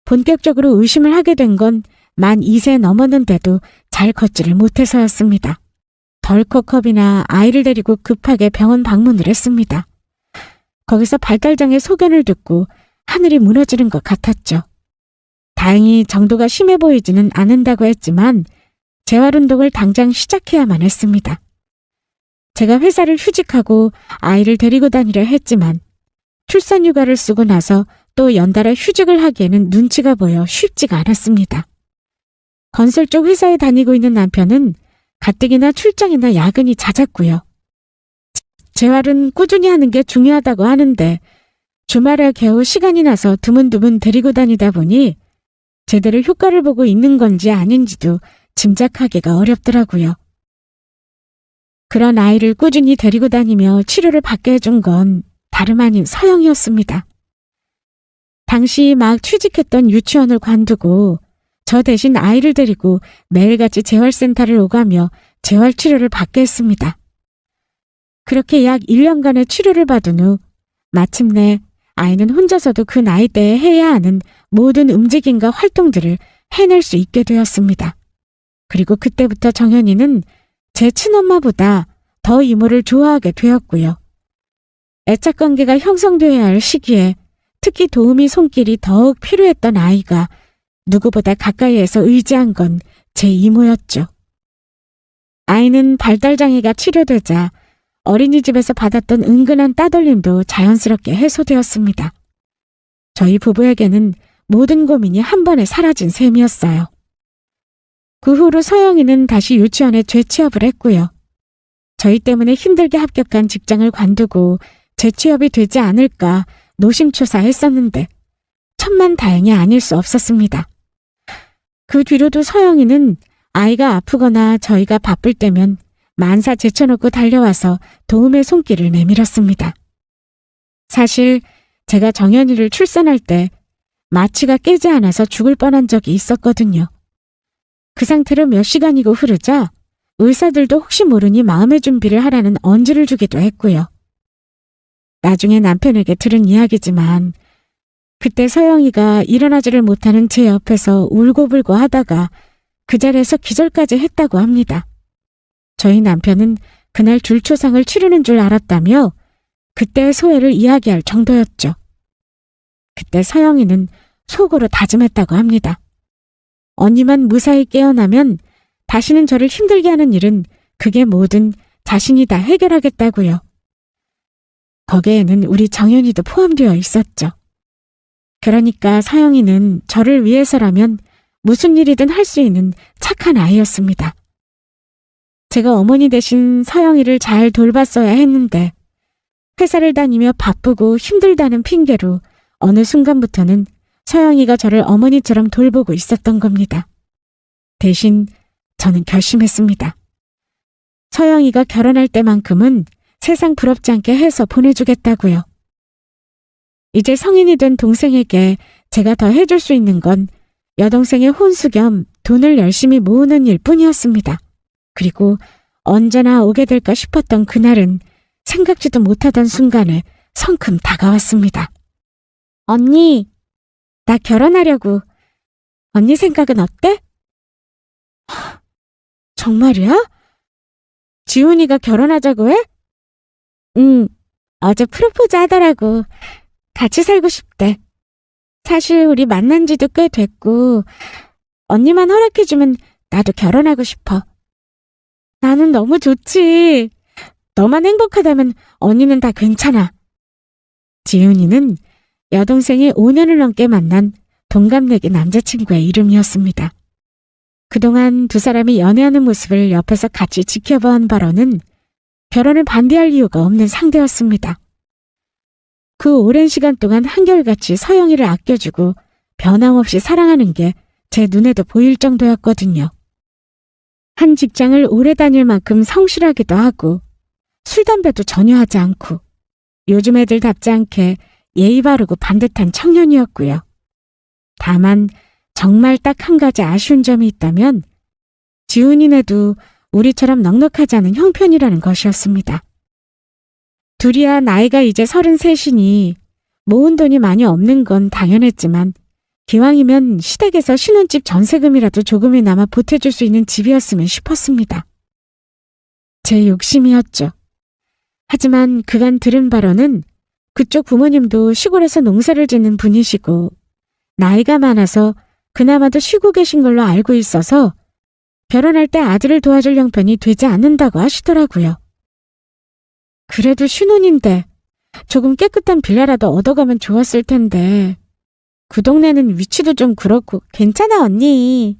본격적으로 의심을 하게 된 건 만 2세 넘었는데도 잘 걷지를 못해서였습니다. 덜컥겁이나 아이를 데리고 급하게 병원 방문을 했습니다. 거기서 발달장애 소견을 듣고 하늘이 무너지는 것 같았죠. 다행히 정도가 심해 보이지는 않는다고 했지만 재활운동을 당장 시작해야만 했습니다. 제가 회사를 휴직하고 아이를 데리고 다니려 했지만 출산휴가를 쓰고 나서 또 연달아 휴직을 하기에는 눈치가 보여 쉽지가 않았습니다. 건설 쪽 회사에 다니고 있는 남편은 가뜩이나 출장이나 야근이 잦았고요. 재활은 꾸준히 하는 게 중요하다고 하는데 주말에 겨우 시간이 나서 드문드문 데리고 다니다 보니 제대로 효과를 보고 있는 건지 아닌지도 짐작하기가 어렵더라고요. 그런 아이를 꾸준히 데리고 다니며 치료를 받게 해준 건 다름 아닌 서영이었습니다. 당시 막 취직했던 유치원을 관두고 저 대신 아이를 데리고 매일같이 재활센터를 오가며 재활치료를 받게 했습니다. 그렇게 약 1년간의 치료를 받은 후 마침내 아이는 혼자서도 그 나이대에 해야 하는 모든 움직임과 활동들을 해낼 수 있게 되었습니다. 그리고 그때부터 정연이는 제 친엄마보다 더 이모를 좋아하게 되었고요. 애착관계가 형성되어야 할 시기에 특히 도우미 손길이 더욱 필요했던 아이가 누구보다 가까이에서 의지한 건 제 이모였죠. 아이는 발달장애가 치료되자 어린이집에서 받았던 은근한 따돌림도 자연스럽게 해소되었습니다. 저희 부부에게는 모든 고민이 한 번에 사라진 셈이었어요. 그 후로 서영이는 다시 유치원에 재취업을 했고요. 저희 때문에 힘들게 합격한 직장을 관두고 재취업이 되지 않을까 노심초사했었는데 천만다행이 아닐 수 없었습니다. 그 뒤로도 서영이는 아이가 아프거나 저희가 바쁠 때면 만사 제쳐놓고 달려와서 도움의 손길을 내밀었습니다. 사실 제가 정연이를 출산할 때 마취가 깨지 않아서 죽을 뻔한 적이 있었거든요. 그 상태로 몇 시간이고 흐르자 의사들도 혹시 모르니 마음의 준비를 하라는 언지를 주기도 했고요. 나중에 남편에게 들은 이야기지만 그때 서영이가 일어나지를 못하는 제 옆에서 울고불고 하다가 그 자리에서 기절까지 했다고 합니다. 저희 남편은 그날 줄초상을 치르는 줄 알았다며 그때의 소회를 이야기할 정도였죠. 그때 서영이는 속으로 다짐했다고 합니다. 언니만 무사히 깨어나면 다시는 저를 힘들게 하는 일은 그게 뭐든 자신이 다 해결하겠다고요. 거기에는 우리 정연이도 포함되어 있었죠. 그러니까 서영이는 저를 위해서라면 무슨 일이든 할 수 있는 착한 아이였습니다. 제가 어머니 대신 서영이를 잘 돌봤어야 했는데 회사를 다니며 바쁘고 힘들다는 핑계로 어느 순간부터는 서영이가 저를 어머니처럼 돌보고 있었던 겁니다. 대신 저는 결심했습니다. 서영이가 결혼할 때만큼은 세상 부럽지 않게 해서 보내주겠다고요. 이제 성인이 된 동생에게 제가 더 해줄 수 있는 건 여동생의 혼수 겸 돈을 열심히 모으는 일뿐이었습니다. 그리고 언제나 오게 될까 싶었던 그날은 생각지도 못하던 순간에 성큼 다가왔습니다. 언니, 나 결혼하려고. 언니 생각은 어때? 정말이야? 지훈이가 결혼하자고 해? 응, 어제 프로포즈 하더라고. 같이 살고 싶대. 사실 우리 만난 지도 꽤 됐고 언니만 허락해주면 나도 결혼하고 싶어. 나는 너무 좋지. 너만 행복하다면 언니는 다 괜찮아. 지훈이는 여동생이 5년을 넘게 만난 동갑내기 남자친구의 이름이었습니다. 그동안 두 사람이 연애하는 모습을 옆에서 같이 지켜본 바로는 결혼을 반대할 이유가 없는 상대였습니다. 그 오랜 시간 동안 한결같이 서영이를 아껴주고 변함없이 사랑하는 게 제 눈에도 보일 정도였거든요. 한 직장을 오래 다닐 만큼 성실하기도 하고 술, 담배도 전혀 하지 않고 요즘 애들답지 않게 예의 바르고 반듯한 청년이었고요. 다만 정말 딱 한 가지 아쉬운 점이 있다면 지훈이네도 우리처럼 넉넉하지 않은 형편이라는 것이었습니다. 둘이야 나이가 이제 33이니 모은 돈이 많이 없는 건 당연했지만 기왕이면 시댁에서 신혼집 전세금이라도 조금이나마 보태줄 수 있는 집이었으면 싶었습니다. 제 욕심이었죠. 하지만 그간 들은 바로는 그쪽 부모님도 시골에서 농사를 짓는 분이시고 나이가 많아서 그나마도 쉬고 계신 걸로 알고 있어서 결혼할 때 아들을 도와줄 형편이 되지 않는다고 하시더라고요. 그래도 신혼인데 조금 깨끗한 빌라라도 얻어가면 좋았을 텐데 그 동네는 위치도 좀 그렇고 괜찮아 언니.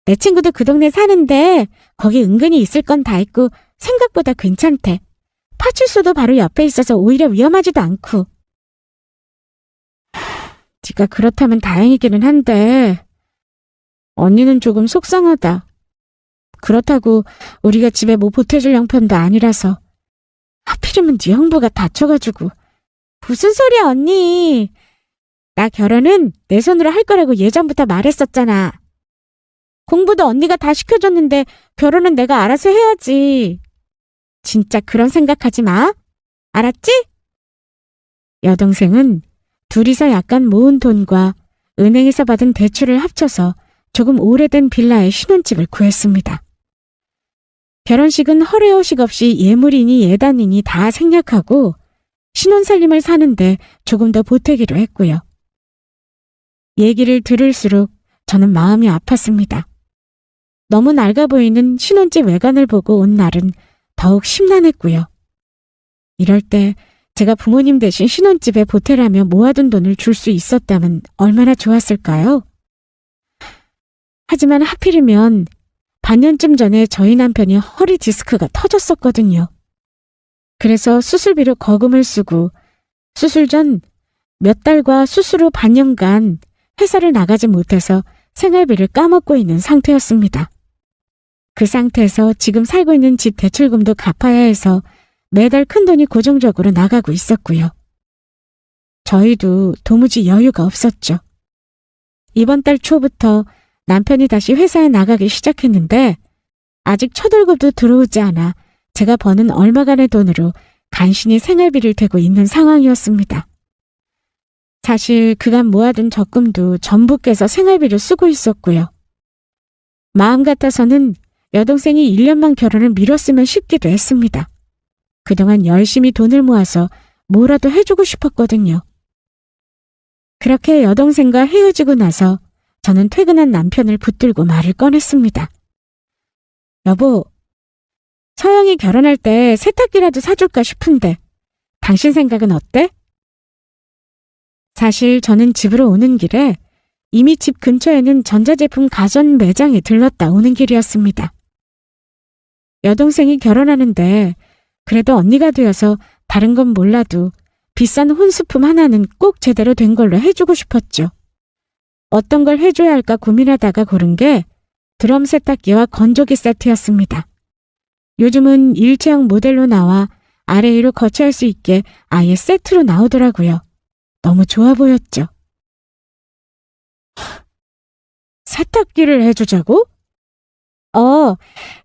내 친구도 그 동네 사는데 거기 은근히 있을 건 다 있고 생각보다 괜찮대. 파출소도 바로 옆에 있어서 오히려 위험하지도 않고. 네가 그렇다면 다행이기는 한데 언니는 조금 속상하다. 그렇다고 우리가 집에 뭐 보태줄 형편도 아니라서. 하필이면 네 형부가 다쳐가지고. 무슨 소리야 언니. 나 결혼은 내 손으로 할 거라고 예전부터 말했었잖아. 공부도 언니가 다 시켜줬는데 결혼은 내가 알아서 해야지. 진짜 그런 생각하지 마. 알았지? 여동생은 둘이서 약간 모은 돈과 은행에서 받은 대출을 합쳐서 조금 오래된 빌라에 신혼집을 구했습니다. 결혼식은 허례허식 없이 예물이니 예단이니 다 생략하고 신혼살림을 사는데 조금 더 보태기로 했고요. 얘기를 들을수록 저는 마음이 아팠습니다. 너무 낡아 보이는 신혼집 외관을 보고 온 날은 더욱 심란했고요. 이럴 때 제가 부모님 대신 신혼집에 보태라며 모아둔 돈을 줄 수 있었다면 얼마나 좋았을까요? 하지만 하필이면 반년쯤 전에 저희 남편이 허리 디스크가 터졌었거든요. 그래서 수술비로 거금을 쓰고 수술 전 몇 달과 수술 후 반년간 회사를 나가지 못해서 생활비를 까먹고 있는 상태였습니다. 그 상태에서 지금 살고 있는 집 대출금도 갚아야 해서 매달 큰돈이 고정적으로 나가고 있었고요. 저희도 도무지 여유가 없었죠. 이번 달 초부터 남편이 다시 회사에 나가기 시작했는데 아직 첫 월급도 들어오지 않아 제가 버는 얼마간의 돈으로 간신히 생활비를 대고 있는 상황이었습니다. 사실 그간 모아둔 적금도 전부 깨서 생활비를 쓰고 있었고요. 마음 같아서는 여동생이 1년만 결혼을 미뤘으면 싶기도 했습니다. 그동안 열심히 돈을 모아서 뭐라도 해주고 싶었거든요. 그렇게 여동생과 헤어지고 나서 저는 퇴근한 남편을 붙들고 말을 꺼냈습니다. 여보, 서영이 결혼할 때 세탁기라도 사줄까 싶은데 당신 생각은 어때? 사실 저는 집으로 오는 길에 이미 집 근처에는 전자제품 가전 매장에 들렀다 오는 길이었습니다. 여동생이 결혼하는데 그래도 언니가 되어서 다른 건 몰라도 비싼 혼수품 하나는 꼭 제대로 된 걸로 해주고 싶었죠. 어떤 걸 해줘야 할까 고민하다가 고른 게 드럼 세탁기와 건조기 세트였습니다. 요즘은 일체형 모델로 나와 아래 위로 거치할 수 있게 아예 세트로 나오더라고요. 너무 좋아 보였죠. 세탁기를 해주자고?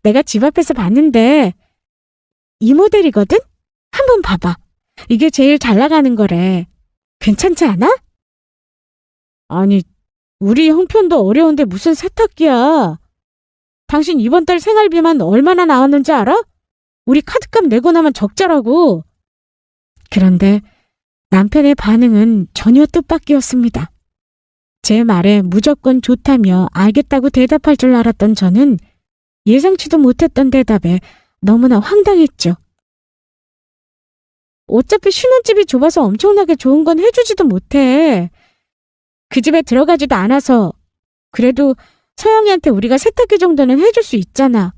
내가 집 앞에서 봤는데 이 모델이거든? 한번 봐봐. 이게 제일 잘 나가는 거래. 괜찮지 않아? 아니, 우리 형편도 어려운데 무슨 세탁기야. 당신 이번 달 생활비만 얼마나 나왔는지 알아? 우리 카드값 내고 나면 적자라고. 그런데 남편의 반응은 전혀 뜻밖이었습니다. 제 말에 무조건 좋다며 알겠다고 대답할 줄 알았던 저는 예상치도 못했던 대답에 너무나 황당했죠. 어차피 신혼집이 좁아서 엄청나게 좋은 건 해주지도 못해. 그 집에 들어가지도 않아서. 그래도 서영이한테 우리가 세탁기 정도는 해줄 수 있잖아.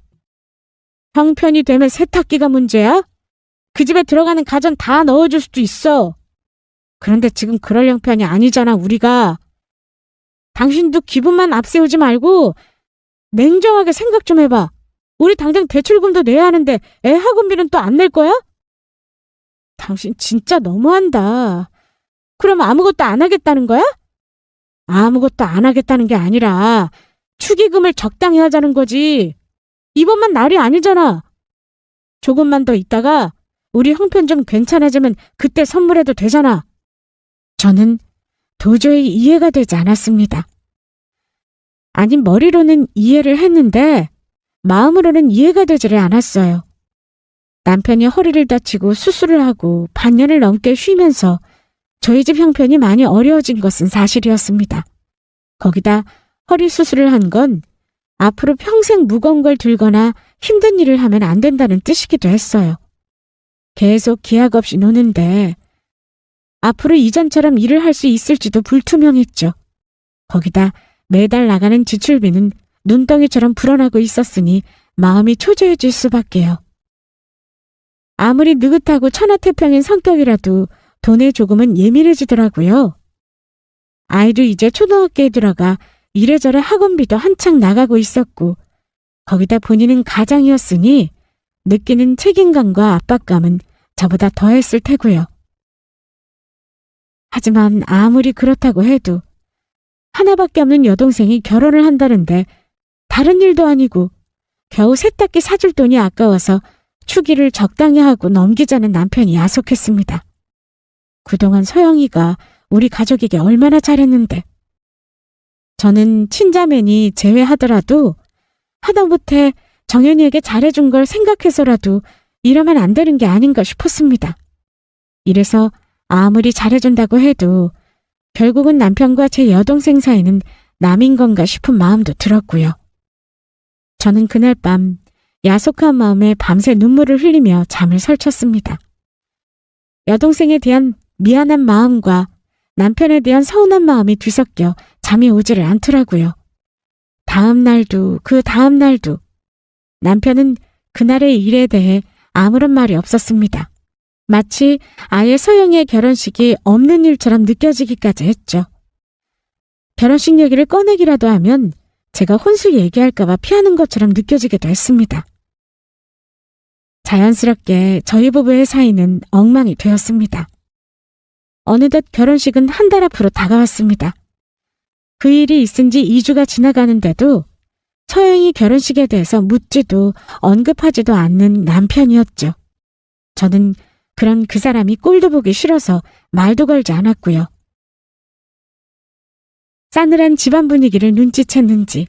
형편이 되면 세탁기가 문제야? 그 집에 들어가는 가전 다 넣어줄 수도 있어. 그런데 지금 그럴 형편이 아니잖아, 우리가. 당신도 기분만 앞세우지 말고 냉정하게 생각 좀 해봐. 우리 당장 대출금도 내야 하는데 애 학원비는 또 안 낼 거야? 당신 진짜 너무한다. 그럼 아무것도 안 하겠다는 거야? 아무것도 안 하겠다는 게 아니라 축의금을 적당히 하자는 거지. 이번만 날이 아니잖아. 조금만 더 있다가 우리 형편 좀 괜찮아지면 그때 선물해도 되잖아. 저는 도저히 이해가 되지 않았습니다. 아니, 머리로는 이해를 했는데 마음으로는 이해가 되지를 않았어요. 남편이 허리를 다치고 수술을 하고 반년을 넘게 쉬면서 저희 집 형편이 많이 어려워진 것은 사실이었습니다. 거기다 허리 수술을 한 건 앞으로 평생 무거운 걸 들거나 힘든 일을 하면 안 된다는 뜻이기도 했어요. 계속 기약 없이 노는데 앞으로 이전처럼 일을 할 수 있을지도 불투명했죠. 거기다 매달 나가는 지출비는 눈덩이처럼 불어나고 있었으니 마음이 초조해질 수밖에요. 아무리 느긋하고 천하태평인 성격이라도 돈에 조금은 예민해지더라고요. 아이도 이제 초등학교에 들어가 이래저래 학원비도 한창 나가고 있었고 거기다 본인은 가장이었으니 느끼는 책임감과 압박감은 저보다 더했을 테고요. 하지만 아무리 그렇다고 해도 하나밖에 없는 여동생이 결혼을 한다는데 다른 일도 아니고 겨우 세탁기 사줄 돈이 아까워서 축의를 적당히 하고 넘기자는 남편이 야속했습니다. 그동안 서영이가 우리 가족에게 얼마나 잘했는데. 저는 친자매니 제외하더라도 하다못해 정연이에게 잘해준 걸 생각해서라도 이러면 안 되는 게 아닌가 싶었습니다. 이래서 아무리 잘해준다고 해도 결국은 남편과 제 여동생 사이는 남인 건가 싶은 마음도 들었고요. 저는 그날 밤 야속한 마음에 밤새 눈물을 흘리며 잠을 설쳤습니다. 여동생에 대한 미안한 마음과 남편에 대한 서운한 마음이 뒤섞여 잠이 오지를 않더라고요. 다음 날도 그 다음 날도 남편은 그날의 일에 대해 아무런 말이 없었습니다. 마치 아예 서영이의 결혼식이 없는 일처럼 느껴지기까지 했죠. 결혼식 얘기를 꺼내기라도 하면 제가 혼수 얘기할까봐 피하는 것처럼 느껴지기도 했습니다. 자연스럽게 저희 부부의 사이는 엉망이 되었습니다. 어느덧 결혼식은 한 달 앞으로 다가왔습니다. 그 일이 있은 지 2주가 지나가는데도 서영이 결혼식에 대해서 묻지도 언급하지도 않는 남편이었죠. 저는 그런 그 사람이 꼴도 보기 싫어서 말도 걸지 않았고요. 싸늘한 집안 분위기를 눈치챘는지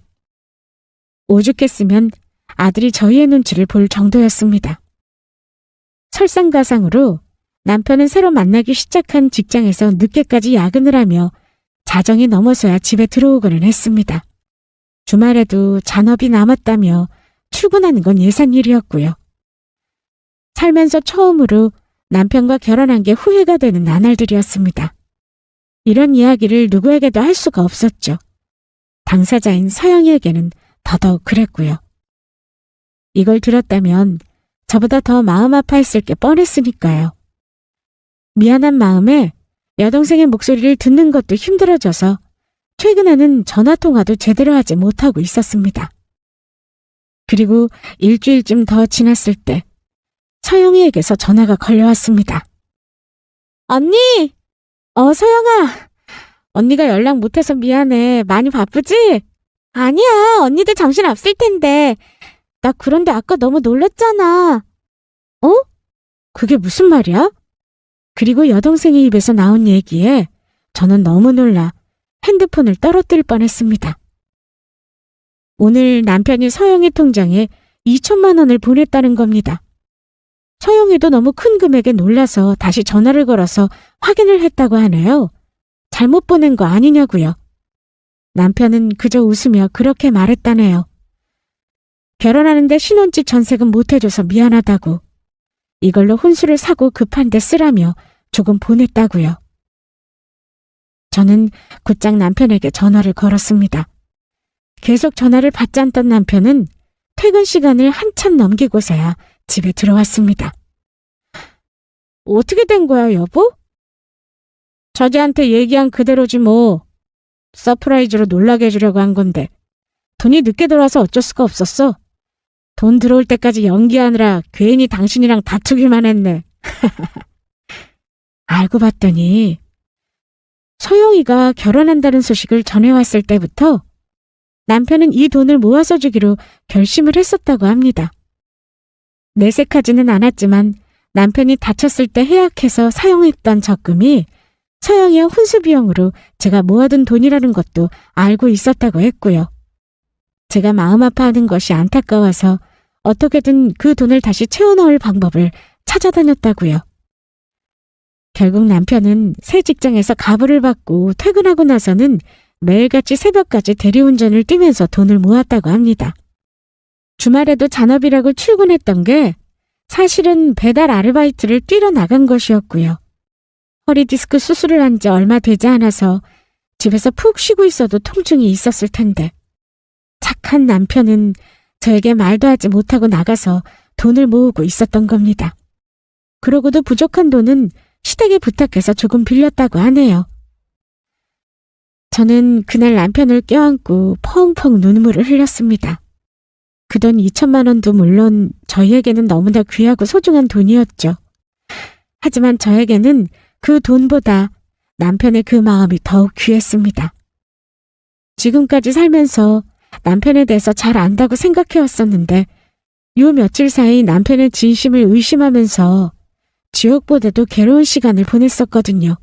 오죽했으면 아들이 저희의 눈치를 볼 정도였습니다. 설상가상으로 남편은 새로 만나기 시작한 직장에서 늦게까지 야근을 하며 자정이 넘어서야 집에 들어오고는 했습니다. 주말에도 잔업이 남았다며 출근하는 건 예산일이었고요. 살면서 처음으로 남편과 결혼한 게 후회가 되는 나날들이었습니다. 이런 이야기를 누구에게도 할 수가 없었죠. 당사자인 서영이에게는 더더욱 그랬고요. 이걸 들었다면 저보다 더 마음 아파했을 게 뻔했으니까요. 미안한 마음에 여동생의 목소리를 듣는 것도 힘들어져서 최근에는 전화통화도 제대로 하지 못하고 있었습니다. 그리고 일주일쯤 더 지났을 때 서영이에게서 전화가 걸려왔습니다. 언니! 서영아! 언니가 연락 못해서 미안해. 많이 바쁘지? 아니야. 언니도 정신 없을 텐데. 나 그런데 아까 너무 놀랐잖아. 어? 그게 무슨 말이야? 그리고 여동생의 입에서 나온 얘기에 저는 너무 놀라 핸드폰을 떨어뜨릴 뻔했습니다. 오늘 남편이 서영이 통장에 2천만 원을 보냈다는 겁니다. 서영이도 너무 큰 금액에 놀라서 다시 전화를 걸어서 확인을 했다고 하네요. 잘못 보낸 거 아니냐고요. 남편은 그저 웃으며 그렇게 말했다네요. 결혼하는데 신혼집 전세금 못 해줘서 미안하다고. 이걸로 혼수를 사고 급한데 쓰라며 조금 보냈다고요. 저는 곧장 남편에게 전화를 걸었습니다. 계속 전화를 받지 않던 남편은 퇴근 시간을 한참 넘기고서야 집에 들어왔습니다. 어떻게 된 거야, 여보? 저지한테 얘기한 그대로지 뭐. 서프라이즈로 놀라게 해주려고 한 건데 돈이 늦게 들어와서 어쩔 수가 없었어. 돈 들어올 때까지 연기하느라 괜히 당신이랑 다투기만 했네. 알고 봤더니 서영이가 결혼한다는 소식을 전해왔을 때부터 남편은 이 돈을 모아서 주기로 결심을 했었다고 합니다. 내색하지는 않았지만 남편이 다쳤을 때 해약해서 사용했던 적금이 서영이의 혼수 비용으로 제가 모아둔 돈이라는 것도 알고 있었다고 했고요. 제가 마음 아파하는 것이 안타까워서 어떻게든 그 돈을 다시 채워넣을 방법을 찾아다녔다고요. 결국 남편은 새 직장에서 가부를 받고 퇴근하고 나서는 매일같이 새벽까지 대리운전을 뛰면서 돈을 모았다고 합니다. 주말에도 잔업이라고 출근했던 게 사실은 배달 아르바이트를 뛰러 나간 것이었고요. 허리 디스크 수술을 한 지 얼마 되지 않아서 집에서 푹 쉬고 있어도 통증이 있었을 텐데 착한 남편은 저에게 말도 하지 못하고 나가서 돈을 모으고 있었던 겁니다. 그러고도 부족한 돈은 시댁에 부탁해서 조금 빌렸다고 하네요. 저는 그날 남편을 껴안고 펑펑 눈물을 흘렸습니다. 그 돈 2천만 원도 물론 저희에게는 너무나 귀하고 소중한 돈이었죠. 하지만 저에게는 그 돈보다 남편의 그 마음이 더욱 귀했습니다. 지금까지 살면서 남편에 대해서 잘 안다고 생각해왔었는데 요 며칠 사이 남편의 진심을 의심하면서 지옥보다도 괴로운 시간을 보냈었거든요.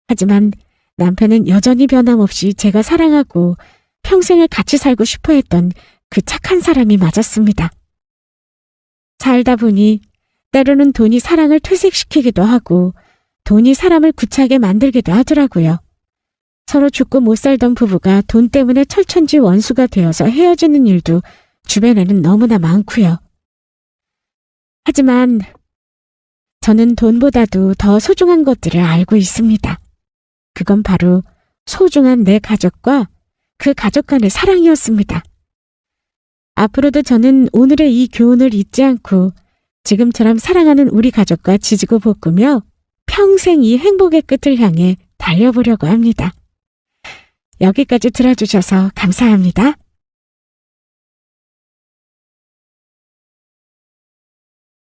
하지만 남편은 여전히 변함없이 제가 사랑하고 평생을 같이 살고 싶어 했던 그 착한 사람이 맞았습니다. 살다 보니 때로는 돈이 사랑을 퇴색시키기도 하고 돈이 사람을 구차하게 만들기도 하더라고요. 서로 죽고 못 살던 부부가 돈 때문에 철천지 원수가 되어서 헤어지는 일도 주변에는 너무나 많고요. 하지만 저는 돈보다도 더 소중한 것들을 알고 있습니다. 그건 바로 소중한 내 가족과 그 가족 간의 사랑이었습니다. 앞으로도 저는 오늘의 이 교훈을 잊지 않고 지금처럼 사랑하는 우리 가족과 지지고 볶으며 평생 이 행복의 끝을 향해 달려보려고 합니다. 여기까지 들어주셔서 감사합니다.